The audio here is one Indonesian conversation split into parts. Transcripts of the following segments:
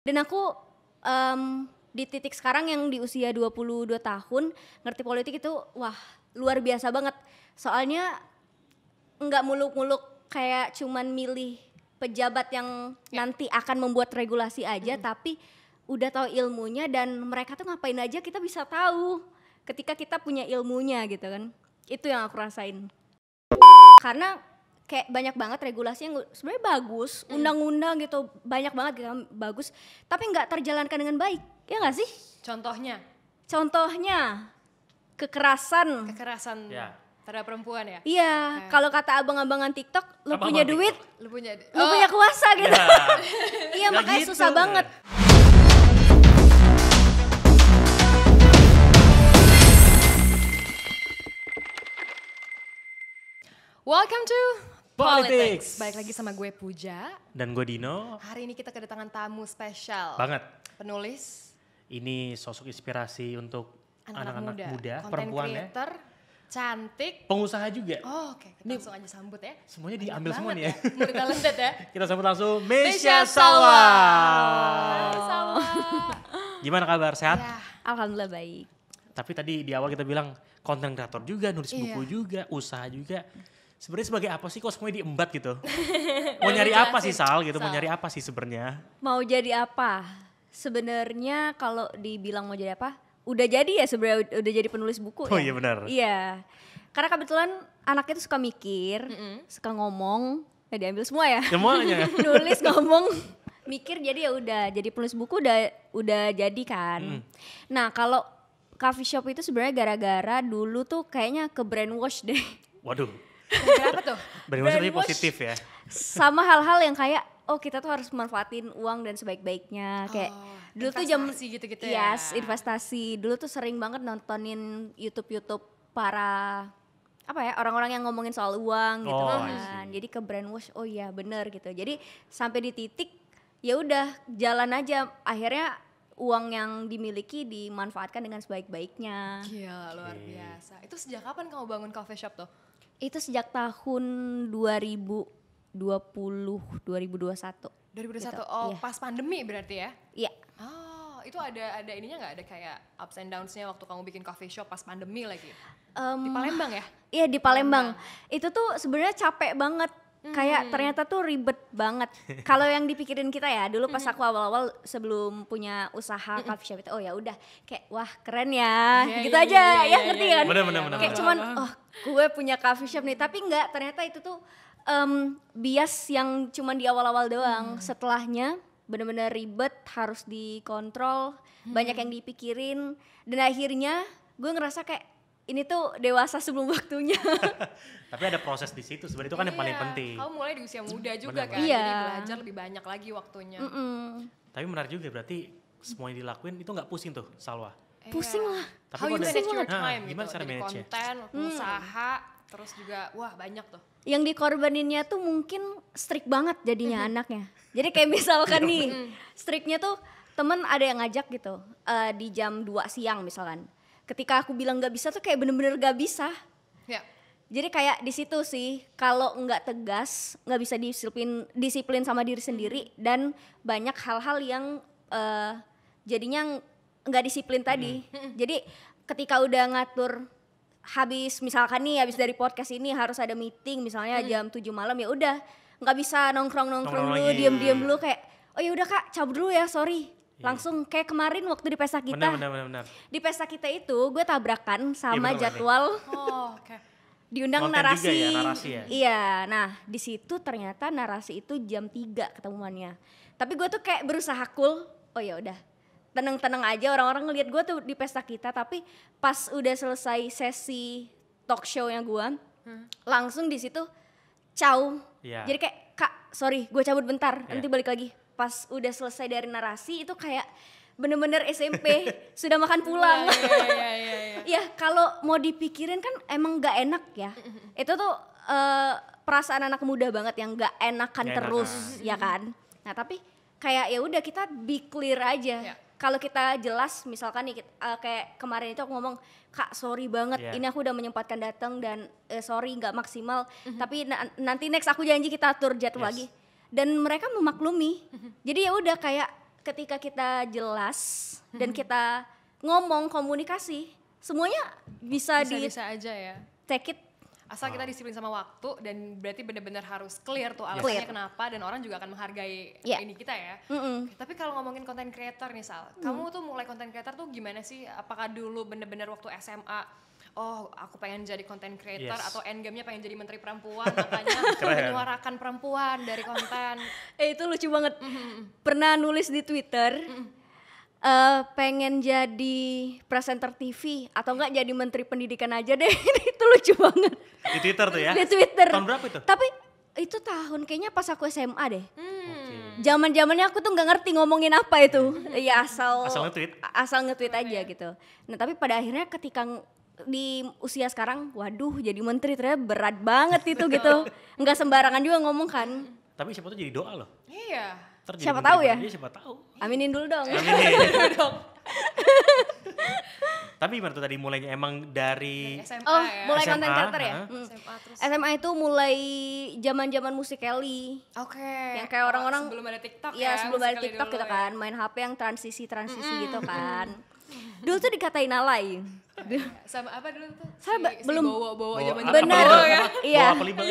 Dan aku di titik sekarang yang di usia 22 tahun ngerti politik itu wah luar biasa banget. Soalnya nggak muluk-muluk kayak cuman milih pejabat yang nanti akan membuat regulasi aja, tapi udah tahu ilmunya dan mereka tuh ngapain aja kita bisa tahu ketika kita punya ilmunya gitu kan. Itu yang aku rasain. Karena kayak banyak banget regulasi yang sebenarnya bagus, undang-undang gitu banyak banget gitu, bagus, tapi nggak terjalankan dengan baik, ya nggak sih? Contohnya kekerasan. Ya. Terhadap perempuan ya? Iya, kalau kata abang-abangan TikTok, lu punya duit, Lu punya kuasa gitu. Iya, Nggak makanya gitu. susah banget. Welcome to Politics. Balik lagi sama gue Puja. Dan gue Dino. Hari ini kita kedatangan tamu spesial. Banget. Penulis, Ini sosok inspirasi untuk anak-anak muda, content perempuan ya. creator, cantik. Pengusaha juga. Oh, oke, kita langsung aja sambut ya. Semuanya Banyak diambil semua banget nih ya. Multi talented ya. Kita sambut langsung Mesya Mesya Salwa. Hai Salwa. Gimana kabar? Sehat? Ya, Alhamdulillah baik. Tapi tadi di awal kita bilang konten kreator juga, nulis buku juga, usaha juga. Sebenarnya sebagai apa sih kok semuanya diembat gitu? Mau nyari apa sih Sal gitu? Mau nyari apa sih sebenarnya? Mau jadi apa? Sebenarnya kalau dibilang mau jadi apa, udah jadi ya sebenarnya udah jadi penulis buku Oh ya. iya benar. Iya. Karena kebetulan anaknya tuh suka mikir, suka ngomong, ya diambil semua ya. Semuanya. Nulis, ngomong, mikir jadi ya udah jadi penulis buku udah jadi kan. Nah, kalau coffee shop itu sebenarnya gara-gara dulu tuh kayaknya ke brainwash deh. Waduh. kenapa tuh? Brainwash Brainwash. positif ya. Sama hal-hal yang kayak oh kita tuh harus manfaatin uang dan sebaik-baiknya kayak dulu tuh investasi gitu-gitu ya. Yes, investasi. Dulu tuh sering banget nontonin YouTube para apa ya orang-orang yang ngomongin soal uang gitu Oh, I kan. Jadi ke brainwash oh iya bener gitu. Jadi sampai di titik ya udah jalan aja akhirnya uang yang dimiliki dimanfaatkan dengan sebaik-baiknya. Gila, luar biasa. Itu sejak kapan kamu bangun coffee shop tuh? Itu sejak tahun 2021. 2021. Gitu, Oh, iya. pas pandemi berarti ya? Iya. Oh, itu ada ininya nggak? Ada kayak ups and downs-nya waktu kamu bikin coffee shop pas pandemi lagi? Di Palembang ya? Iya di Palembang. Itu tuh sebenarnya capek banget. Kayak ternyata tuh ribet banget. Kalau yang dipikirin kita ya, dulu pas aku awal-awal sebelum punya usaha coffee shop itu, oh ya udah kayak wah keren ya, Iya, gitu iya, aja iya, ya iya, ngerti iya, kan? iya, Bener. Kayak cuman oh gue punya coffee shop nih, tapi enggak ternyata itu tuh bias yang cuman di awal-awal doang. Setelahnya bener-bener ribet, harus dikontrol, banyak yang dipikirin, dan akhirnya gue ngerasa kayak ini tuh dewasa sebelum waktunya. Tapi ada proses di situ sebenarnya itu kan yang paling penting. Kamu mulai di usia muda juga Benar, kan, Iya. jadi belajar lebih banyak lagi waktunya. Tapi menarik juga berarti semua yang dilakuin itu nggak pusing tuh Salwa. Pusing lah. Tapi How you kalau manage dari- your Nah, time gimana gitu, cara dari manage-nya? konten, usaha, terus juga wah banyak tuh. Yang dikorbaninnya tuh mungkin strict banget jadinya anaknya. Jadi kayak misalkan nih, strictnya tuh temen ada yang ngajak gitu di jam 2 siang misalkan. Ketika aku bilang gak bisa tuh kayak bener-bener gak bisa. Ya. Jadi kayak di situ sih kalau nggak tegas, nggak bisa disiplin sama diri sendiri dan banyak hal-hal yang jadinya nggak disiplin tadi. Jadi ketika udah ngatur habis misalkan nih habis dari podcast ini harus ada meeting misalnya jam 7 malam ya udah nggak bisa nongkrong Nongkrong dulu, lagi. diam-diam dulu kayak oh ya udah Kak cabut dulu ya sorry. Langsung kayak kemarin waktu di pesta kita. Benar. Di pesta kita itu gue tabrakan sama Iya, bener, jadwal Oh, oke. diundang Konten narasi. juga ya, narasi ya? Iya, nah di situ ternyata narasi itu jam 3 ketemuannya. Tapi gue tuh kayak berusaha cool. Oh ya udah, tenang-tenang aja orang-orang ngelihat gue tuh di pesta kita. Tapi pas udah selesai sesi talk show-nya gue, langsung di situ ciao. Iya. Jadi kayak Kak, sorry, gue cabut bentar, nanti balik lagi. Pas udah selesai dari narasi itu kayak bener-bener SMP sudah makan pulang. Iya. Ya kalau mau dipikirin kan emang gak enak ya. Itu tuh perasaan anak muda banget yang gak enakan Gak terus enakan. ya kan. Nah tapi kayak ya udah kita be clear aja. Ya. Kalau kita jelas misalkan nih kayak kemarin itu aku ngomong Kak sorry banget Iya. ini aku udah menyempatkan datang dan sorry gak maksimal. Tapi nanti next aku janji kita atur jadwal Yes. lagi. Dan mereka memaklumi. Jadi ya udah kayak ketika kita jelas dan kita ngomong komunikasi, semuanya bisa di Bisa aja ya. take it. Asal kita disiplin sama waktu dan berarti benar-benar harus clear tuh Clear. alasannya kenapa dan orang juga akan menghargai Yeah. ini kita ya. Mm-mm. Tapi kalau ngomongin content creator nih Sal, kamu tuh mulai content creator tuh gimana sih? Apakah dulu bener-bener waktu SMA, oh aku pengen jadi content creator Yes. atau endgame-nya pengen jadi menteri perempuan makanya menyuarakan perempuan dari konten. Itu lucu banget. Pernah nulis di Twitter, pengen jadi presenter TV atau enggak jadi menteri pendidikan aja deh. Itu lucu banget. Di Twitter tuh ya? Di Twitter. Tahun berapa itu? Tapi itu tahun kayaknya pas aku SMA deh. Oke. Zaman-zamannya aku tuh nggak ngerti ngomongin apa itu. Ya asal nge-tweet? Asal nge-tweet aja gitu. Nah, tapi pada akhirnya ketika di usia sekarang, waduh jadi menteri ternyata berat banget itu gitu. Nggak sembarangan juga ngomong kan. Tapi siapa tuh jadi doa loh. Iya. Ntar jadi Siapa menteri tahu ya? baru dia, siapa tahu. Aminin dulu dong. Tapi gimana tuh tadi mulainya emang dari SMA Oh, ya. mulai SMA, content creator ya? ha? SMA terus. SMA itu mulai zaman-zaman Musical.ly. Oke. Yang kayak orang-orang sebelum ada TikTok ya. Iya, sebelum ada Musical.ly TikTok dulu gitu ya. kan, main HP yang transisi gitu kan. Dulu tuh dikatain alay. Sama apa dulu tuh? Saya belum- bawa zaman apa- Bener. apa- Iya. Bawa apa libang?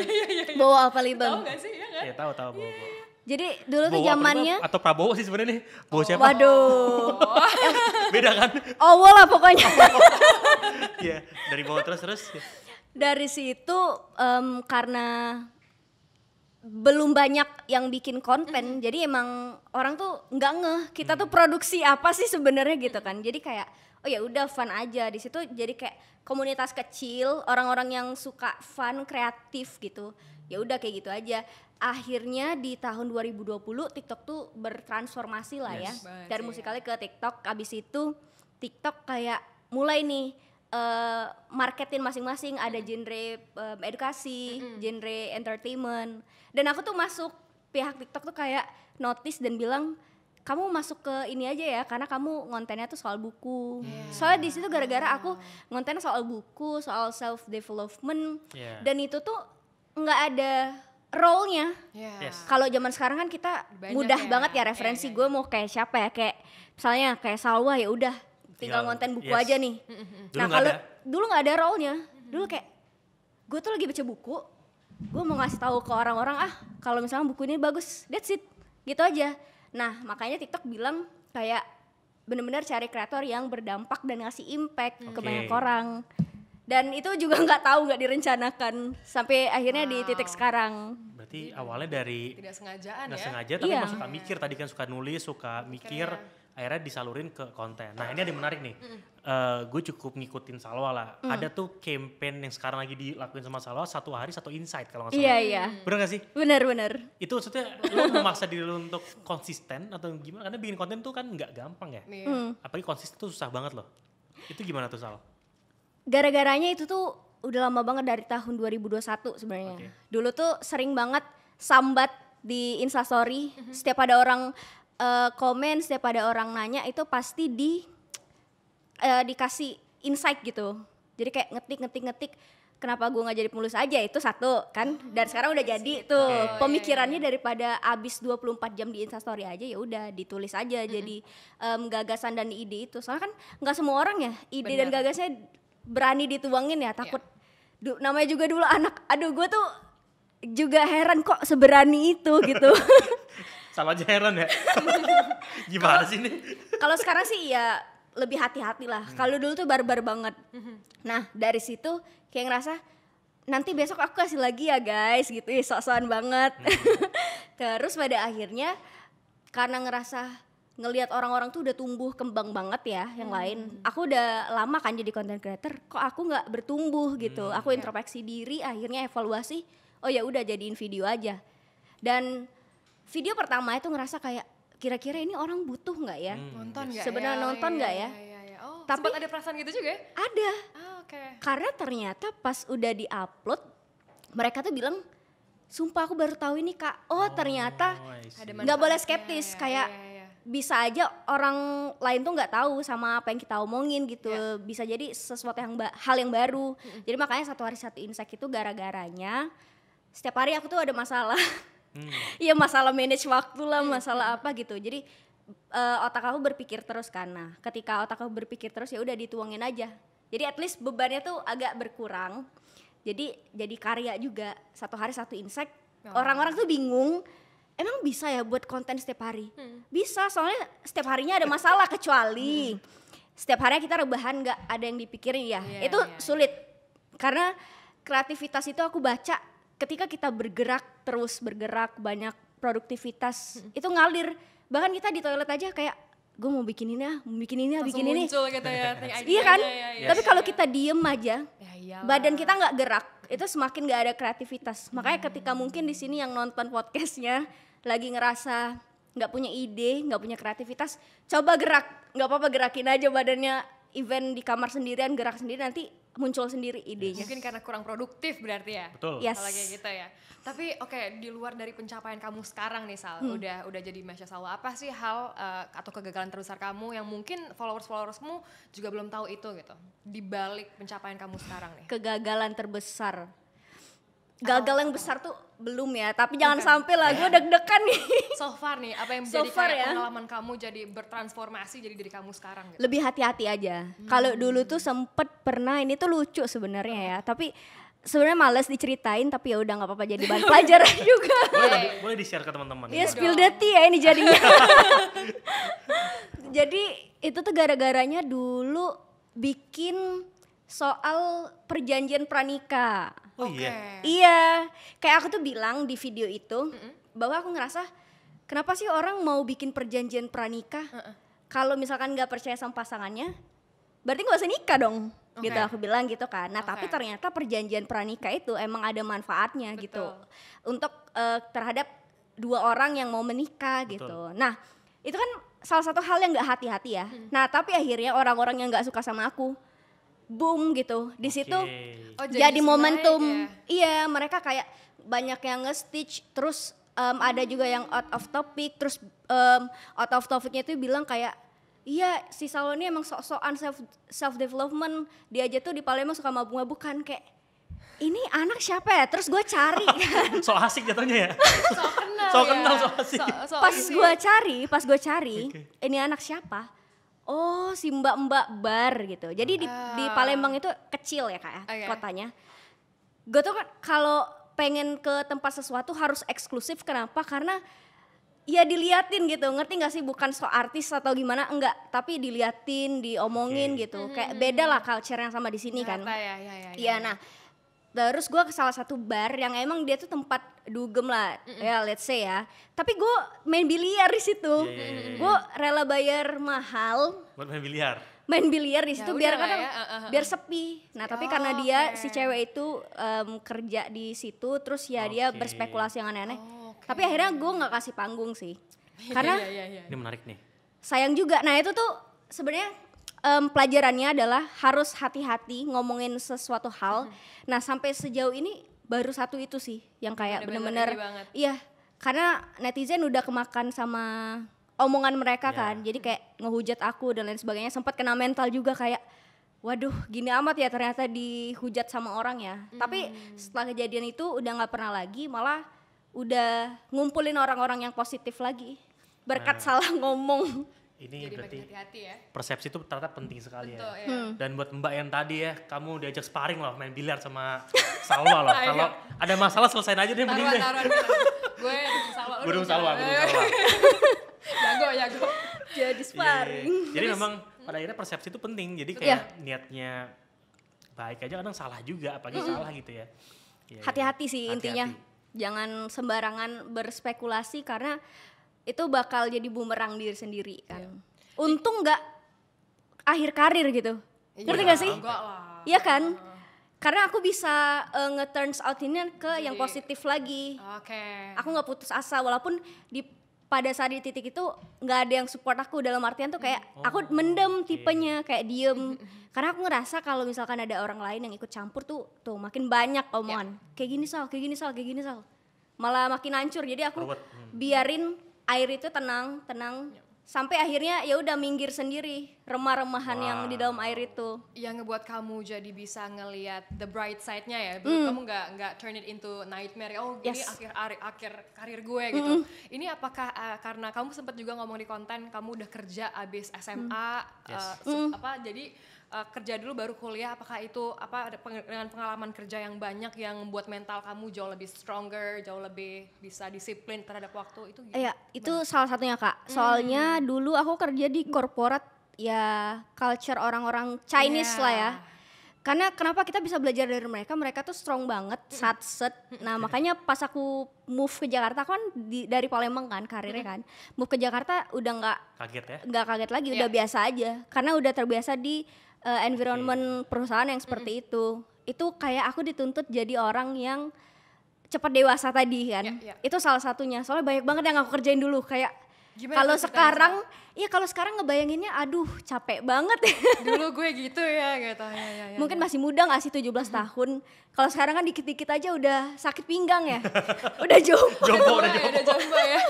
Bawa apa Tahu libang. gak sih ya kan? Iya tahu bawa. Jadi dulu tuh Bawa apa zamannya libang? Atau Prabowo sih sebenarnya nih. Bawa siapa? waduh. Beda kan? Owo lah pokoknya. Iya, dari bawah terus. Dari situ karena belum banyak yang bikin konten, jadi emang orang tuh nggak ngeh kita tuh produksi apa sih sebenarnya gitu kan. Jadi kayak oh ya udah fun aja di situ. Jadi kayak komunitas kecil, orang-orang yang suka fun, kreatif gitu. Ya udah kayak gitu aja. Akhirnya di tahun 2020 TikTok tuh bertransformasi lah ya. Yes. Dari Musical.ly ke TikTok. Abis itu TikTok kayak mulai nih marketin masing-masing, ada genre edukasi, genre entertainment. Dan aku tuh masuk pihak TikTok tuh kayak notice dan bilang kamu masuk ke ini aja ya karena kamu ngontennya tuh soal buku. Soalnya di situ gara-gara aku ngonten soal buku, soal self development. Yeah. Dan itu tuh nggak ada role-nya. Iya. Yes. Kalau zaman sekarang kan kita Banyak mudah ya. banget ya referensi. Iya, iya, Gue mau kayak siapa ya, kayak misalnya kayak Salwa ya udah tinggal Tinggal, ngonten buku yes. aja nih. Dulu Nah nggak kalau ada. dulu nggak ada role-nya. Dulu kayak gue tuh lagi baca buku, gue mau ngasih tahu ke orang-orang kalau misalnya buku ini bagus, that's it, gitu aja. Nah makanya TikTok bilang kayak bener-bener cari kreator yang berdampak dan ngasih impact ke Oke. banyak orang. Dan itu juga nggak tahu, nggak direncanakan sampai akhirnya di titik sekarang. Berarti awalnya dari Tidak sengajaan nggak ya. sengaja tapi Iya. emang suka mikir, tadi kan suka nulis, suka mikir, akhirnya disalurin ke konten. Nah ini ada yang menarik nih, gue cukup ngikutin Salwa lah. Ada tuh campaign yang sekarang lagi dilakuin sama Salwa, 1 hari 1 insight kalau nggak salah. Iya iya, Bener gak sih? bener-bener. Itu maksudnya lo memaksa diri lo untuk konsisten atau gimana? Karena bikin konten tuh kan nggak gampang ya. Iya. Apalagi konsisten tuh susah banget loh. Itu gimana tuh Sal? Gara-garanya itu tuh udah lama banget dari tahun 2021 sebenarnya. Oke. Dulu tuh sering banget sambat di Instastory, setiap ada orang komen, setiap ada orang nanya itu pasti dikasih insight gitu. Jadi kayak ngetik, kenapa gue nggak jadi penulis aja, itu satu kan. Dan sekarang udah jadi tuh pemikirannya daripada abis 24 jam di Instastory aja ya udah ditulis aja jadi gagasan dan ide itu. Soalnya kan nggak semua orang ya ide dan Benar. gagasnya berani dituangin ya, takut namanya juga dulu anak, aduh gue tuh juga heran kok seberani itu gitu. Salah aja heran ya. Gimana sih ini? Kalau sekarang sih ya lebih hati-hati lah. Kalau dulu tuh barbar banget. Nah dari situ kayak ngerasa nanti besok aku kasih lagi ya guys gitu ya, sok-sokan banget. Terus pada akhirnya karena ngerasa ngelihat orang-orang tuh udah tumbuh kembang banget ya yang lain. Aku udah lama kan jadi content creator, kok aku nggak bertumbuh gitu. Aku introspeksi diri, akhirnya evaluasi, oh ya udah jadiin video aja. Dan video pertama itu ngerasa kayak kira-kira ini orang butuh nggak ya? Nonton nggak Sebenarnya ya? nonton nggak ya? Iya. Oh, Tapi- sempat ada perasaan gitu juga ya? Ada. Oke. Karena ternyata pas udah di-upload, mereka tuh bilang, sumpah aku baru tahu ini kak. Oh ternyata I see. Ada nggak boleh manfaatnya, skeptis, ya, kayak iya. bisa aja orang lain tuh nggak tahu sama apa yang kita omongin gitu. Bisa jadi sesuatu yang hal yang baru. Jadi makanya 1 hari 1 insight itu gara-garanya setiap hari aku tuh ada masalah. Iya masalah manage waktu lah, masalah apa gitu. Jadi otak aku berpikir terus kan. Nah, ketika otak aku berpikir terus ya udah dituangin aja. Jadi at least bebannya tuh agak berkurang. Jadi karya juga. Satu hari satu insight. Orang-orang tuh bingung. Emang bisa ya buat konten setiap hari? Bisa, soalnya setiap harinya ada masalah kecuali setiap harinya kita rebahan nggak ada yang dipikirin ya. Itu sulit. Karena kreativitas itu aku baca ketika kita terus bergerak banyak produktivitas itu ngalir. Bahkan kita di toilet aja kayak gue mau bikin ini bikin ini muncul gitu ya. Iya kan? Tapi kalau kita diem aja, badan kita nggak gerak, itu semakin nggak ada kreativitas. Makanya ketika mungkin di sini yang nonton podcastnya lagi ngerasa nggak punya ide, nggak punya kreativitas, coba gerak. Nggak apa-apa, gerakin aja badannya. Event di kamar sendirian, gerak sendiri, nanti muncul sendiri idenya. Mungkin karena kurang produktif berarti ya. Betul. Yes. Kalau kayak gitu ya. Tapi oke, di luar dari pencapaian kamu sekarang nih Sal, udah jadi Masya Salwa, apa sih hal atau kegagalan terbesar kamu yang mungkin followersmu juga belum tahu itu gitu, di balik pencapaian kamu sekarang nih? Kegagalan terbesar. Gagal yang besar tuh belum ya, tapi jangan sampai lah, gue deg-degan nih. So far nih, apa yang So menjadi far kayak ya. pengalaman kamu jadi bertransformasi jadi diri kamu sekarang gitu? Lebih hati-hati aja. Kalau dulu tuh sempet pernah, ini tuh lucu sebenarnya ya, tapi sebenarnya males diceritain, tapi ya udah nggak apa-apa, jadi bahan pelajaran juga. Boleh di-share ke teman-teman. Ya spill the tea ya ini jadinya. Jadi itu tuh gara-garanya dulu bikin soal perjanjian pranikah. Oh iya. Iya, kayak aku tuh bilang di video itu bahwa aku ngerasa kenapa sih orang mau bikin perjanjian pranikah kalau misalkan nggak percaya sama pasangannya, berarti nggak usah nikah dong. Gitu aku bilang gitu kan. Nah tapi ternyata perjanjian pranikah itu emang ada manfaatnya gitu untuk terhadap dua orang yang mau menikah gitu. Nah itu kan salah satu hal yang nggak hati-hati ya. Nah tapi akhirnya orang-orang yang nggak suka sama aku boom gitu di situ. Jadi momentum. Iya, mereka kayak banyak yang nge-stitch, terus ada juga yang out of topic, terus out of topicnya itu bilang kayak iya si Salwa ini emang sok-sokan self development, dia aja tuh di Palembang suka mabuk-mabuk kan, kayak ini anak siapa ya? Terus gue cari kan. So asik jatuhnya ya. So kenal, so asik. Pas gue cari ini anak siapa? Oh si mbak-mbak bar gitu. Jadi di Palembang itu kecil ya kak ya, kotanya. Gue tuh kan kalau pengen ke tempat sesuatu harus eksklusif, kenapa? Karena ya diliatin gitu, ngerti gak sih? Bukan so artis atau gimana, enggak. Tapi diliatin, diomongin gitu. Kayak beda lah culture yang sama di sini kan. Iya nah. Terus gue ke salah satu bar yang emang dia tuh tempat dugem lah, ya let's say ya. Tapi gue main biliar di situ. Gue rela bayar mahal. Buat main biliar. Main biliar di situ biar kadang biar sepi. Nah tapi karena dia si cewek itu kerja di situ, terus ya dia berspekulasi yang aneh-aneh. Tapi akhirnya gue nggak kasih panggung sih, karena ini menarik nih. Sayang juga. Nah itu tuh sebenarnya pelajarannya adalah harus hati-hati ngomongin sesuatu hal. Nah sampai sejauh ini baru satu itu sih yang kayak bener-bener iya, karena netizen udah kemakan sama omongan mereka kan, jadi kayak ngehujat aku dan lain sebagainya. Sempat kena mental juga kayak waduh gini amat ya ternyata dihujat sama orang ya. Tapi setelah kejadian itu udah nggak pernah lagi, malah udah ngumpulin orang-orang yang positif lagi berkat salah ngomong. Ini jadi berarti hati-hati ya. Persepsi itu ternyata penting sekali. Betul, ya. Dan buat Mbak yang tadi ya, kamu diajak sparring loh main biliar sama Salwa loh. Kalau ada masalah selesain aja deh mending deh. Gue dukung Salwa. Gue dukung Salwa. Jago. Jadi sparring. Jadi memang pada akhirnya persepsi itu penting. Jadi kayak niatnya baik aja kadang salah juga, apalagi salah gitu ya. Hati-hati sih intinya. Jangan sembarangan berspekulasi karena itu bakal jadi bumerang diri sendiri kan. Untung nggak akhir karir gitu. Ngerti gak sih? Iya kan? Karena aku bisa nge-turns out ini ke yang positif lagi. Aku nggak putus asa walaupun pada saat di titik itu nggak ada yang support aku, dalam artian tuh kayak aku mendem tipenya, kayak diem. Karena aku ngerasa kalau misalkan ada orang lain yang ikut campur tuh makin banyak omongan. Kayak gini Sal. Malah makin hancur. Jadi aku biarin air itu tenang sampai akhirnya ya udah minggir sendiri, remah-remahan yang di dalam air itu. Yang ngebuat kamu jadi bisa ngelihat the bright side-nya ya. Kamu nggak turn it into nightmare. Oh, ini Yes. akhir karir gue gitu. Ini apakah karena kamu sempat juga ngomong di konten kamu udah kerja abis SMA jadi kerja dulu baru kuliah, apakah itu dengan pengalaman kerja yang banyak yang membuat mental kamu jauh lebih stronger, jauh lebih bisa disiplin terhadap waktu itu? Iya, itu salah satunya Kak. Soalnya dulu aku kerja di korporat ya culture orang-orang Chinese lah ya. Karena kenapa kita bisa belajar dari mereka? Mereka tuh strong banget, satset. Nah makanya pas aku move ke Jakarta, aku kan dari Palembang kan karirnya kan. Move ke Jakarta udah Kaget ya? nggak kaget lagi, udah biasa aja. Karena udah terbiasa di environment perusahaan yang seperti itu. Itu kayak aku dituntut jadi orang yang cepat dewasa tadi kan. Itu salah satunya. Soalnya banyak banget yang aku kerjain dulu kayak kalau sekarang, kalau sekarang ngebayanginnya aduh capek banget. Dulu gue gitu ya gitu. Ya. Mungkin masih muda gak sih 17 tahun. Kalau sekarang kan dikit-dikit aja udah sakit pinggang ya. Udah jompo. Udah jompo ya.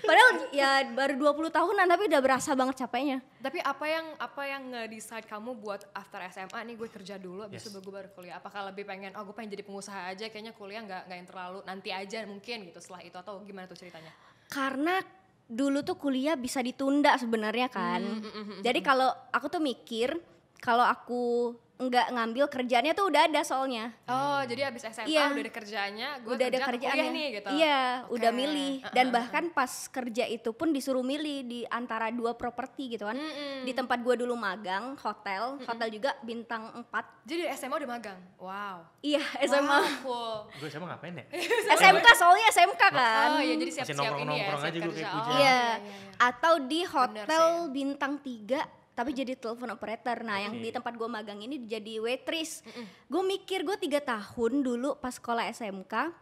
Padahal ya baru 20 tahunan tapi udah berasa banget capeknya. Tapi apa yang nge-decide kamu buat after SMA nih gue kerja dulu abis itu gue baru kuliah? Apakah lebih pengen gue pengen jadi pengusaha aja, kayaknya kuliah nggak yang terlalu nanti aja mungkin gitu setelah itu, atau gimana tuh ceritanya? Karena dulu tuh kuliah bisa ditunda sebenarnya kan. Jadi kalau aku tuh mikir kalau aku nggak ngambil kerjaannya tuh udah ada soalnya. Oh, jadi abis SMA udah ada kerjaannya, gue udah ada kerjaannya nih gitu. Iya, udah milih. Dan bahkan pas kerja itu pun disuruh milih di antara 2 properti gitu kan. Di tempat gue dulu magang, hotel juga bintang 4. Jadi dari SMA udah magang? Wow. Iya, SMA. Cool. Gue SMA ngapain ya? SMK soalnya SMK kan. Oh iya, jadi Masih siap-siap ini ya, nongkrong-nongkrong siap aja gue kerja. kayak Oh, Puja. Iya. iya. Atau di hotel sih. bintang 3 tapi jadi telepon operator. Nah, yang di tempat gue magang ini jadi waitress. Gue mikir gue 3 tahun dulu pas sekolah SMK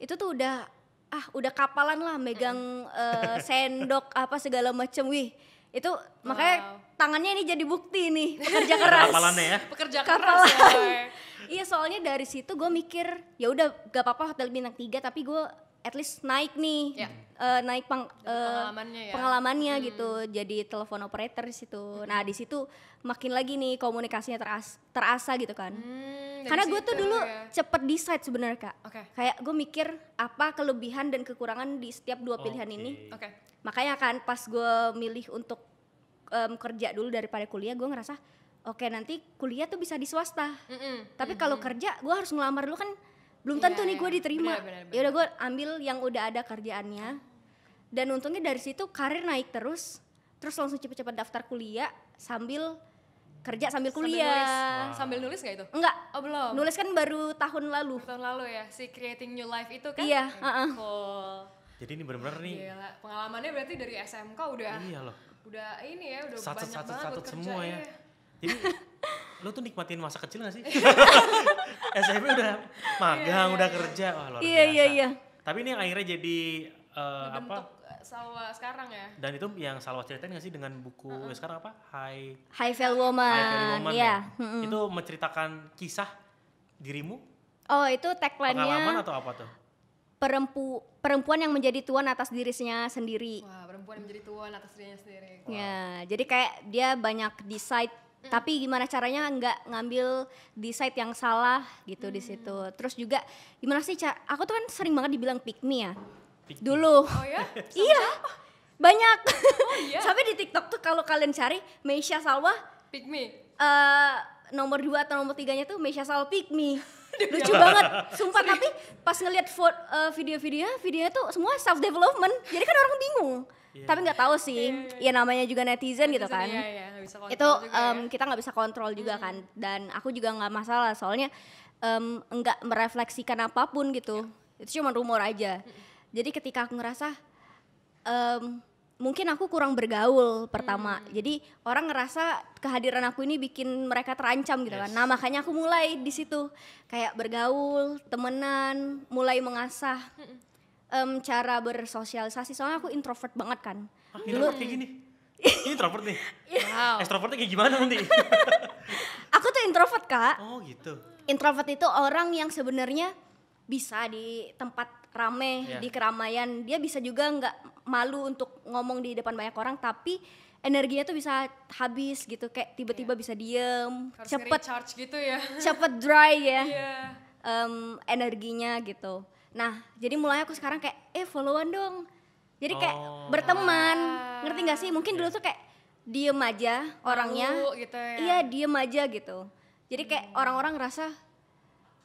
itu tuh udah kapalan lah megang sendok apa segala macem. Wih, itu makanya tangannya ini jadi bukti nih pekerja keras. Kapalannya ya? Pekerja Kapalan. keras ya. Iya, soalnya dari situ gue mikir ya udah gak apa-apa hotel bintang 3 tapi gue at least naik nih. Naik pengalamannya ya. pengalamannya gitu, jadi telepon operator di situ. Nah di situ makin lagi nih komunikasinya terasa gitu kan. Karena gue tuh dulu cepet decide sebenarnya Kak. Kayak gue mikir apa kelebihan dan kekurangan di setiap 2 pilihan ini. Makanya kan pas gue milih untuk kerja dulu daripada kuliah, gue ngerasa oke, nanti kuliah tuh bisa di swasta. Tapi kalau kerja gue harus ngelamar dulu kan. Belum tentu nih gue diterima. Ya udah gue ambil yang udah ada kerjaannya. Dan untungnya dari situ karir naik terus langsung cepet-cepet daftar kuliah sambil kerja sambil kuliah. Sambil nulis gak itu? Enggak. Oh belum. Nulis kan baru tahun lalu. Tahun lalu ya, si Creating New Life itu kan? Iya. Cool. Jadi ini bener-bener nih. Gila, pengalamannya berarti dari SMK udah. Iya loh. Udah ini ya, udah Satset banyak banget buat kerja semua ya. ya. Jadi lu tuh nikmatin masa kecil gak sih? SMP udah magang, udah kerja, wah luar biasa. Iya. Tapi ini yang akhirnya jadi Bentuk Salwa sekarang ya. Dan itu yang Salwa ceritain gak sih dengan buku sekarang apa? High Value Woman. High Value Woman Iya. ya? Itu menceritakan kisah dirimu? Oh itu tagline-nya Pengalaman atau apa tuh? perempuan yang menjadi tuan atas dirinya sendiri. Wah, perempuan yang menjadi tuan atas dirinya sendiri. Wow. Ya, jadi kayak dia banyak decide tapi gimana caranya nggak ngambil decide yang salah gitu di situ. Terus juga gimana sih aku tuh kan sering banget dibilang pick me ya. Pick me. Dulu. Oh ya? Iya. Banyak. Iya? Sampai di TikTok tuh kalau kalian cari Meisha Salwa Pick me. nomor 2 atau nomor 3-nya tuh Meisha Salwa pick me. Lucu banget. Sumpah, tapi pas ngeliat videonya tuh semua self development. Jadi kan orang bingung. Tapi nggak tahu sih. Ya namanya juga netizen gitu kan. Iya, nggak bisa kontrol Itu juga ya. kita nggak bisa kontrol juga kan, dan aku juga nggak masalah soalnya nggak merefleksikan apapun gitu. Itu cuma rumor aja. Jadi ketika aku ngerasa mungkin aku kurang bergaul pertama, jadi orang ngerasa kehadiran aku ini bikin mereka terancam gitu kan. Nah makanya aku mulai di situ kayak bergaul, temenan, mulai mengasah cara bersosialisasi, soalnya aku introvert banget kan. Dulu kayak gini. Ini introvert nih. Wow. Extrovertnya kayak gimana nanti? Aku tuh introvert Kak. Oh gitu. Introvert itu orang yang sebenarnya bisa di tempat rame, di keramaian, dia bisa juga nggak malu untuk ngomong di depan banyak orang, tapi energinya tuh bisa habis gitu, kayak tiba-tiba bisa diem, Harus cepet nge-recharge gitu ya. cepet dry ya. Iya. Energinya gitu. Nah, jadi mulai aku sekarang kayak followan dong. Jadi kayak Oh. berteman, ngerti gak sih? Mungkin dulu tuh kayak diem aja orangnya. Malu gitu ya. Iya, diem aja gitu. Jadi kayak orang-orang ngerasa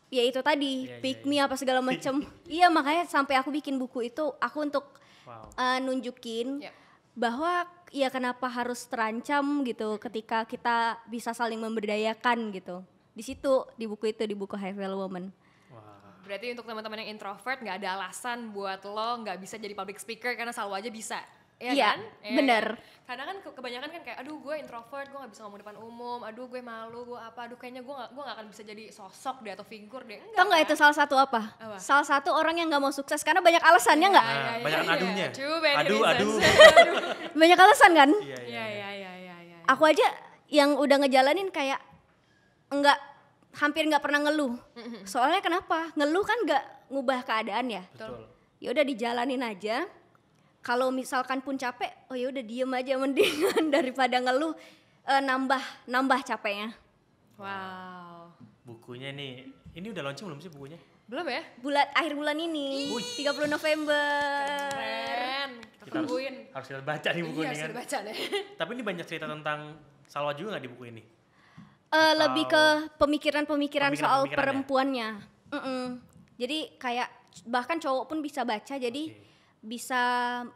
ya itu tadi, Iya, pick iya, me apa segala macem. Iya, makanya sampai aku bikin buku itu aku untuk Wow. nunjukin Iya. bahwa ya kenapa harus terancam gitu ketika kita bisa saling memberdayakan gitu. Di situ, di buku itu, di buku High Value Woman. Wah. Berarti untuk teman-teman yang introvert nggak ada alasan buat lo nggak bisa jadi public speaker karena selalu aja bisa. Iya Iya, kan? Iya bener. kan? Karena kan kebanyakan kan kayak aduh gue introvert, gue nggak bisa ngomong depan umum, aduh gue malu, gue apa, aduh kayaknya gue nggak akan bisa jadi sosok deh atau figur deh. Tau nggak kan? itu salah satu apa? Apa? Salah satu orang yang nggak mau sukses karena banyak alasannya nggak? Iya, Nah, iya, banyak iya, adunya. too many Aduh, reasons. aduh. Banyak alasan kan? Iya, Iya iya iya iya. Aku aja yang udah ngejalanin kayak hampir nggak pernah ngeluh. Soalnya kenapa? Ngeluh kan nggak ngubah keadaan ya. Betul. Ya udah dijalanin aja. Kalau misalkan pun capek, oh ya udah diem aja mendingan daripada ngeluh, nambah capeknya. Wow. Bukunya nih, ini udah launching belum sih bukunya? Belum ya? Akhir bulan ini, 30 November. Keren. Kita Kita tungguin. harus kita baca nih buku Iya, ini kan. sudah baca deh. Tapi ini banyak cerita tentang Salwa juga nggak di buku ini? Lebih ke pemikiran-pemikiran soal Pemikiran-pemikiran ya? perempuannya. Jadi kayak bahkan cowok pun bisa baca, jadi Oke. bisa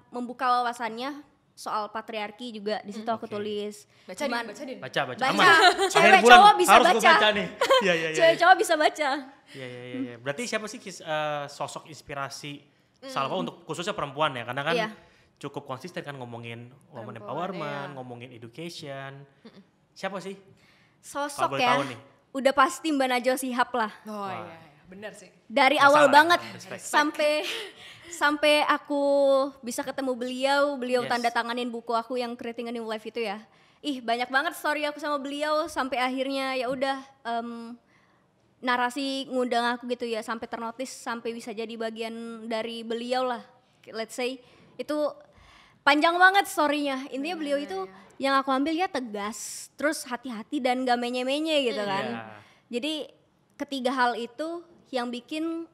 membuka wawasannya soal patriarki juga di situ aku Oke. tulis. Baca Cuman Din, baca Din. Baca. Baca. Aman. Cewek Akhir bulan cowok bisa harus gua baca. baca nih. Iya, iya, iya. Cewek cowok bisa baca. Iya. Berarti siapa sih sosok inspirasi Salwa untuk khususnya perempuan ya? Karena kan Iya. cukup konsisten kan ngomongin women Perempuan, empowerment, iya. ngomongin education. Siapa sih? Sosok boleh ya. tahu nih. Udah pasti Mbak Najwa Shihab lah. Oh Wah. iya, iya, benar sih. Dari Nggak awal salah, banget respect. sampai aku bisa ketemu beliau Yes. tanda tanganin buku aku yang Creating a New Life itu ya. Ih, banyak banget story aku sama beliau sampai akhirnya ya udah narasi ngundang aku gitu ya, sampai ternotis, sampai bisa jadi bagian dari beliau lah. Let's say itu panjang banget story-nya. Intinya beliau itu yang aku ambil ya tegas, terus hati-hati dan gak menye-menye gitu kan. Iya. Jadi ketiga hal itu yang bikin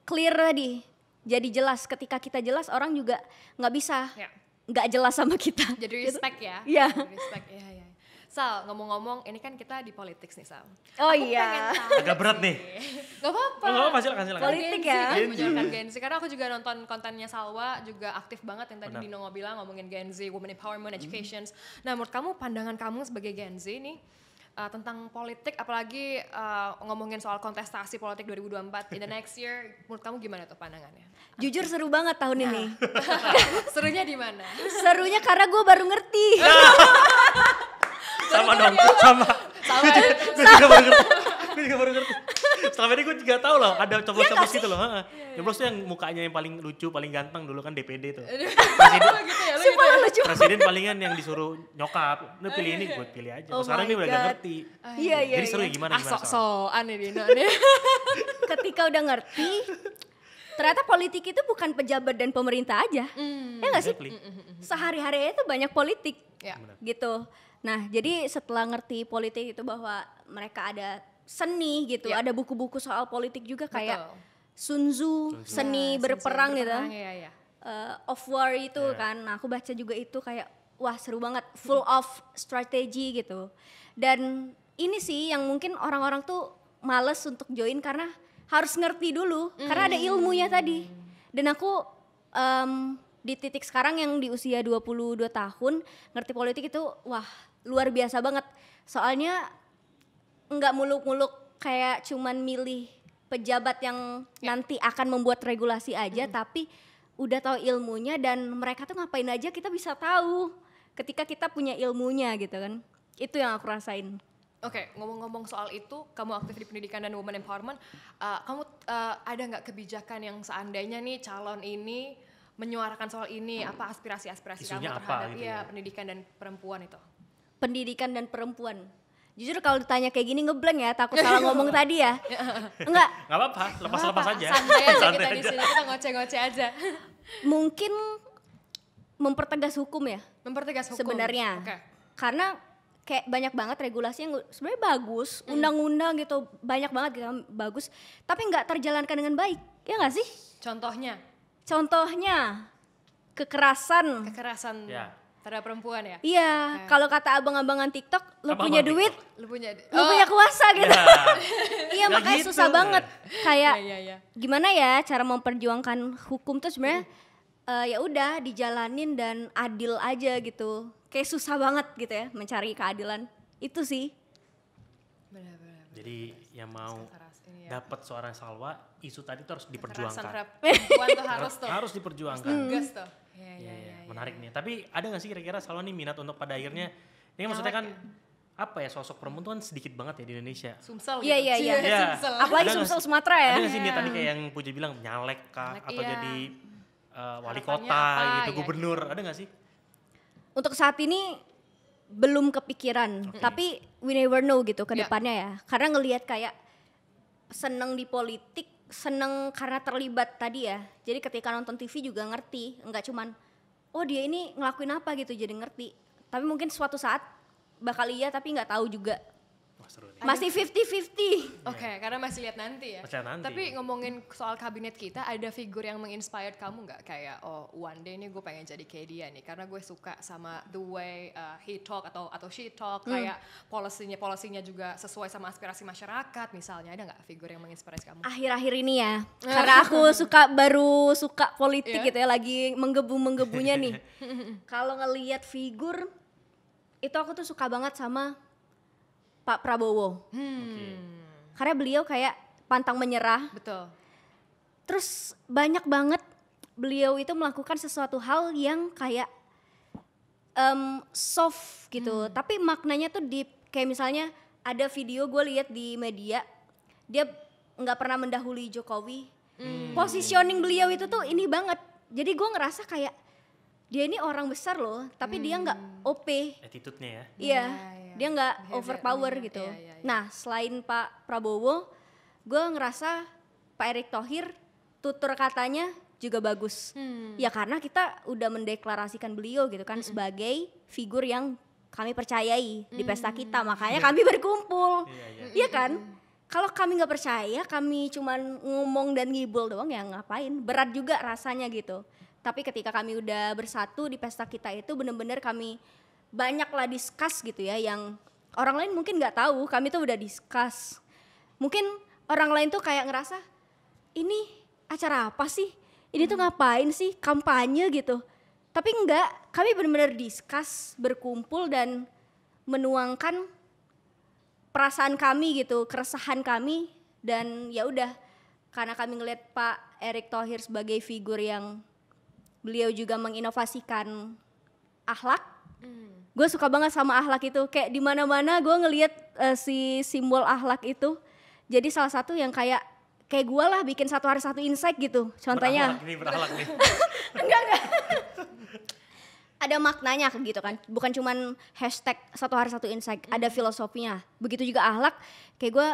clear tadi. Jadi jelas, ketika kita jelas orang juga nggak bisa Ya. nggak jelas sama kita. Jadi respect ya. Iya. Jadi respect, iya iya. Sal, ngomong-ngomong, ini kan kita di politics nih Sal. Oh Aku iya. pengen tahu Agak berat sih. nih. Gak apa-apa. Oh, nggak apa-apa, silakan. Politik ya. Gen Z, menjalankan Gen Z. Karena aku juga nonton kontennya Salwa, juga aktif banget yang tadi Benar. Dino bilang ngomongin Gen Z, women empowerment, education. Nah menurut kamu, pandangan kamu sebagai Gen Z nih tentang politik, apalagi ngomongin soal kontestasi politik 2024 in the next year, menurut kamu gimana tuh pandangannya? Jujur seru banget tahun ini. Serunya di mana? Serunya karena gue baru ngerti. Sama dong, sama. Sama. Gue juga baru ngerti. Selama ini gue juga tahu loh, ada Iya coblos-coblos gitu loh. Coblos tuh yang mukanya yang paling lucu, paling ganteng dulu kan DPD tuh. Presiden, gitu ya, lu Sumpah gitu ya? lucu. presiden palingan yang disuruh nyokap, lu pilih ini, gue pilih aja. Oh Sekarang my ini udah gak God. ngerti. Iya iya. Jadi seru iya. ya gimana Ah Sal? sok-sokan nih Dino nih. Ketika udah ngerti, ternyata politik itu bukan pejabat dan pemerintah aja. Ya nggak sih? Exactly. Sehari-hari itu banyak politik. Ya. Gitu. Nah, jadi setelah ngerti politik itu bahwa mereka ada seni gitu, Ya. ada buku-buku soal politik juga kayak Betul. Sun Tzu, seni Ya, berperang gitu. Iya, iya. Of War itu Ya. kan. Nah, aku baca juga itu kayak wah seru banget, full of strategi gitu. Dan ini sih yang mungkin orang-orang tuh males untuk join karena harus ngerti dulu, karena ada ilmunya tadi. Dan aku di titik sekarang yang di usia 22 tahun ngerti politik itu wah luar biasa banget. Soalnya nggak muluk-muluk kayak cuman milih pejabat yang nanti akan membuat regulasi aja, tapi udah tahu ilmunya dan mereka tuh ngapain aja kita bisa tahu ketika kita punya ilmunya gitu kan. Itu yang aku rasain. Oke, ngomong-ngomong soal itu, kamu aktif di pendidikan dan women empowerment, kamu ada nggak kebijakan yang seandainya nih calon ini menyuarakan soal ini, apa aspirasi-aspirasi kamu Isunya apa terhadap gitu ya? pendidikan dan perempuan itu? Pendidikan dan perempuan. Jujur kalau ditanya kayak gini ngeblank ya, takut salah ngomong tadi ya. Enggak, Gak apa-apa, lepas-lepas aja. Santai aja Santai kita di aja. sini, kita ngoceh-ngoceh aja. mungkin mempertegas hukum ya Mempertegas hukum. sebenarnya. Oke. Karena kayak banyak banget regulasi yang sebenarnya bagus, undang-undang gitu banyak banget gitu bagus, tapi nggak terjalankan dengan baik, ya nggak sih? Contohnya Contohnya kekerasan. kekerasan Ya. terhadap perempuan ya. Iya, Oke. kalau kata abang-abangan TikTok, lu Abang-abang punya duit, TikTok. Lu punya lu punya kuasa gitu. Ya. Iya, Nggak makanya gitu. susah banget. Kayak Iya. gimana ya cara memperjuangkan hukum tuh sebenarnya ya udah dijalanin dan adil aja gitu. Kayak susah banget gitu ya mencari keadilan. Itu sih. Benar-benar. Jadi yang mau Ini ya. dapat suara Salwa, isu tadi tuh harus Kekerasan diperjuangkan. terhadap perempuan tuh harus tuh. Harus diperjuangkan. Tegas tuh. Iya, Iya, iya. menarik nih. Tapi ada gak sih kira-kira Salwa nih minat untuk pada akhirnya, ini kan maksudnya kan apa ya, sosok perempuan tuh kan sedikit banget ya di Indonesia. Sumsel Iya, gitu. iya, iya. Iya. Sumsel. Apalagi Ada nggak Sumsel sih- Sumatera ya. Ada gak sih nih Iya. tadi kayak yang Puja bilang nyalek kah Nyalek, atau iya. jadi wali Harapannya kota apa, gitu, ya gubernur, gitu. ada gak sih? Untuk saat ini belum kepikiran, tapi we never know gitu ke Ya. depannya ya. Karena ngelihat kayak seneng di politik, seneng karena terlibat tadi ya. Jadi ketika nonton TV juga ngerti, nggak cuman oh dia ini ngelakuin apa gitu jadi ngerti. Tapi mungkin suatu saat bakal iya tapi nggak tahu juga. Wah seru nih. Masih 50-50. Oke, karena masih lihat nanti ya. Masih lihat nanti. Tapi ngomongin soal kabinet kita, ada figur yang menginspired kamu nggak? Kayak oh one day nih gue pengen jadi kayak dia nih, karena gue suka sama the way he talk atau she talk, kayak polisinya juga sesuai sama aspirasi masyarakat. Misalnya ada nggak figur yang menginspirasi kamu? Akhir-akhir ini ya, karena aku baru suka politik Iya. gitu ya, lagi menggebu-menggebunya nih. Kalau ngelihat figur, itu aku tuh suka banget sama Pak Prabowo. Karena beliau kayak pantang menyerah. Betul. Terus banyak banget beliau itu melakukan sesuatu hal yang kayak soft gitu. Tapi maknanya tuh deep. Kayak misalnya ada video gue lihat di media, dia nggak pernah mendahului Jokowi. Positioning beliau itu tuh ini banget. Jadi gue ngerasa kayak dia ini orang besar loh, tapi dia nggak OP. Attitude-nya ya. Iya, iya. dia nggak Behavior overpower ininya, gitu. iya, iya, iya. Nah, selain Pak Prabowo, gue ngerasa Pak Erick Thohir tutur katanya juga bagus. Ya karena kita udah mendeklarasikan beliau gitu kan sebagai figur yang kami percayai di pesta kita, makanya kami berkumpul. Iya kan? Kalau kami nggak percaya, kami cuman ngomong dan ngibul doang ya ngapain? Berat juga rasanya gitu. Tapi ketika kami udah bersatu di pesta kita itu bener-bener kami banyaklah discuss gitu ya, yang orang lain mungkin nggak tahu kami tuh udah discuss. Mungkin orang lain tuh kayak ngerasa ini acara apa sih? Ini tuh ngapain sih? Kampanye gitu. Tapi enggak, kami bener-bener discuss, berkumpul dan menuangkan perasaan kami gitu, keresahan kami, dan ya udah karena kami ngelihat Pak Erick Thohir sebagai figur yang beliau juga menginovasikan akhlak. Gue suka banget sama akhlak itu, kayak di mana-mana gue ngelihat si simbol akhlak itu. Jadi salah satu yang kayak gue lah bikin satu hari satu insight gitu. Contohnya Berakhlak nih. ada maknanya gitu kan, bukan cuman hashtag satu hari satu insight, ada filosofinya. Begitu juga akhlak, kayak gue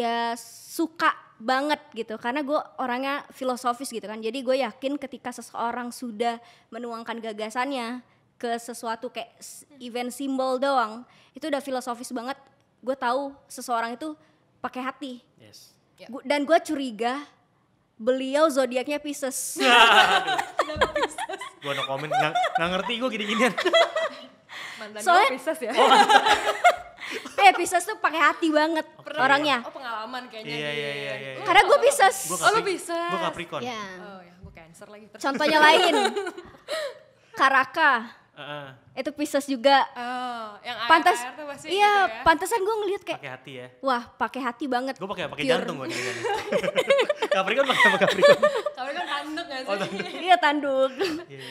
ya suka banget gitu, karena gue orangnya filosofis gitu kan. Jadi gue yakin ketika seseorang sudah menuangkan gagasannya ke sesuatu kayak event simbol doang, itu udah filosofis banget. Gue tahu seseorang itu pakai hati. Yes. Dan gue curiga beliau zodiaknya Pisces. Gue no comment, nggak ngerti gue gini-ginian. Mantan Soalnya- gue Pisces ya. Pisces tuh pakai hati banget orangnya. Oh pengalaman kayaknya. Iya. Karena gue Pisces. Gua Oh lu Pisces. Gue Capricorn. Ya. Oh ya, gue Cancer lagi. Contohnya lain, Karaka itu Pisces juga. Oh, yang Pantas, AR tuh pasti iya, gitu ya. pantesan gue ngeliat kayak, Pakai hati ya. wah pakai hati banget. Gue pakai Pure. jantung gue nih. Capricorn pakai apa Capricorn? Tapi kan tanduk gak sih? Iya tanduk. Iya.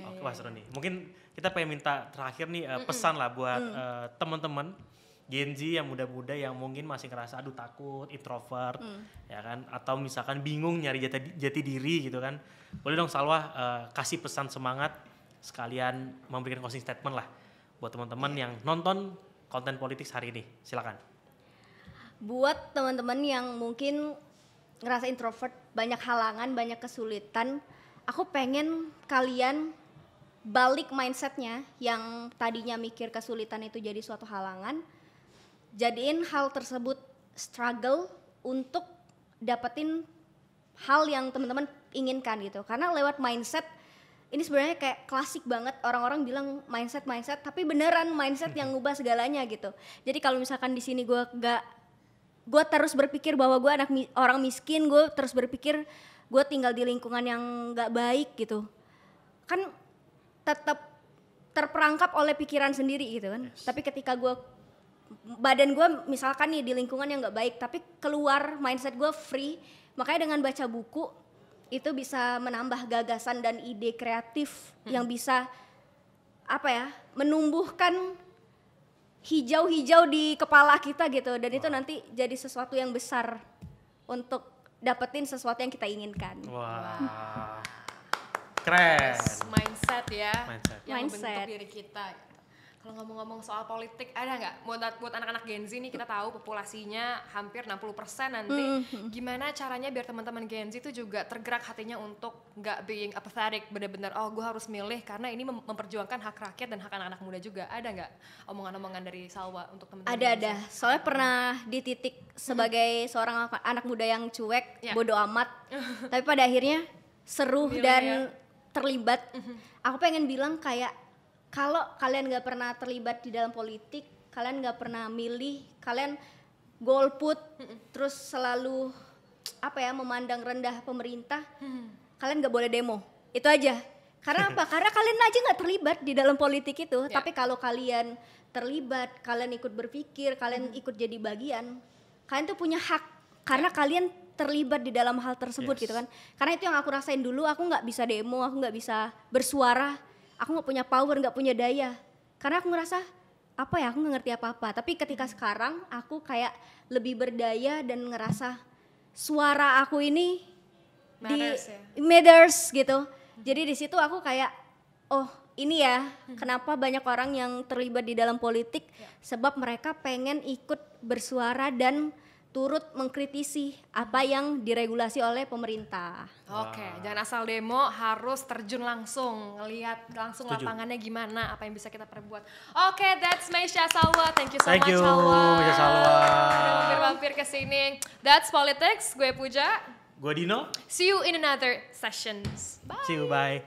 Oke, wah seru nih. Mungkin kita pengen minta terakhir nih pesan lah buat teman-teman Gen Z yang muda-muda yang mungkin masih ngerasa aduh takut, introvert, ya kan? Atau misalkan bingung nyari jati diri gitu kan? Boleh dong Salwa kasih pesan semangat sekalian memberikan closing statement lah buat teman-teman yang nonton konten politik hari ini. Silakan. Buat teman-teman yang mungkin ngerasa introvert, banyak halangan, banyak kesulitan, aku pengen kalian balik mindsetnya yang tadinya mikir kesulitan itu jadi suatu halangan, jadiin hal tersebut struggle untuk dapetin hal yang teman-teman inginkan gitu. Karena lewat mindset ini sebenarnya kayak klasik banget, orang-orang bilang mindset, tapi beneran mindset yang ngubah segalanya gitu. Jadi kalau misalkan di sini gue terus berpikir bahwa gue orang miskin, gue terus berpikir gue tinggal di lingkungan yang nggak baik gitu, kan tetap terperangkap oleh pikiran sendiri gitu kan. Yes. Tapi ketika badan gue misalkan nih di lingkungan yang nggak baik, tapi keluar mindset gue free, makanya dengan baca buku itu bisa menambah gagasan dan ide kreatif yang bisa menumbuhkan hijau-hijau di kepala kita gitu, dan itu nanti jadi sesuatu yang besar untuk dapetin sesuatu yang kita inginkan. Wah. Keren. Mindset ya. Mindset. Yang Mindset. membentuk diri kita. Kalau ngomong-ngomong soal politik, ada nggak buat anak-anak Gen Z nih, kita tahu populasinya hampir 60% nanti. Gimana caranya biar teman-teman Gen Z itu juga tergerak hatinya untuk nggak being apathetic, benar-benar gue harus milih karena ini memperjuangkan hak rakyat dan hak anak-anak muda juga. Ada nggak omongan-omongan dari Salwa untuk teman-teman? Ada. Soalnya pernah di titik sebagai seorang anak muda yang cuek, bodoh amat, tapi pada akhirnya seru Milih dan ya. terlibat. Aku pengen bilang kayak, kalau kalian gak pernah terlibat di dalam politik, kalian gak pernah milih, kalian golput, terus selalu memandang rendah pemerintah, kalian gak boleh demo. Itu aja. Karena apa? Karena kalian aja gak terlibat di dalam politik itu. Tapi kalau kalian terlibat, kalian ikut berpikir, kalian ikut jadi bagian, kalian tuh punya hak. Karena kalian terlibat di dalam hal tersebut gitu kan. Karena itu yang aku rasain dulu, aku gak bisa demo, aku gak bisa bersuara, aku gak punya power, gak punya daya. Karena aku ngerasa, aku gak ngerti apa-apa. Tapi ketika sekarang, aku kayak lebih berdaya dan ngerasa suara aku ini matters gitu. Jadi di situ aku kayak, oh ini ya kenapa banyak orang yang terlibat di dalam politik. Sebab mereka pengen ikut bersuara dan turut mengkritisi apa yang diregulasi oleh pemerintah. Oke, jangan asal demo, harus terjun langsung, ngelihat langsung Setuju. lapangannya gimana, apa yang bisa kita perbuat. Oke, that's Meisha Salwa. Thank you so Thank much, you, Salwa. Meisha Salwa. Udah mampir-mampir ke sini. That's Politics. Gue Puja. Gue Dino. See you in another sessions. Bye. See you, bye.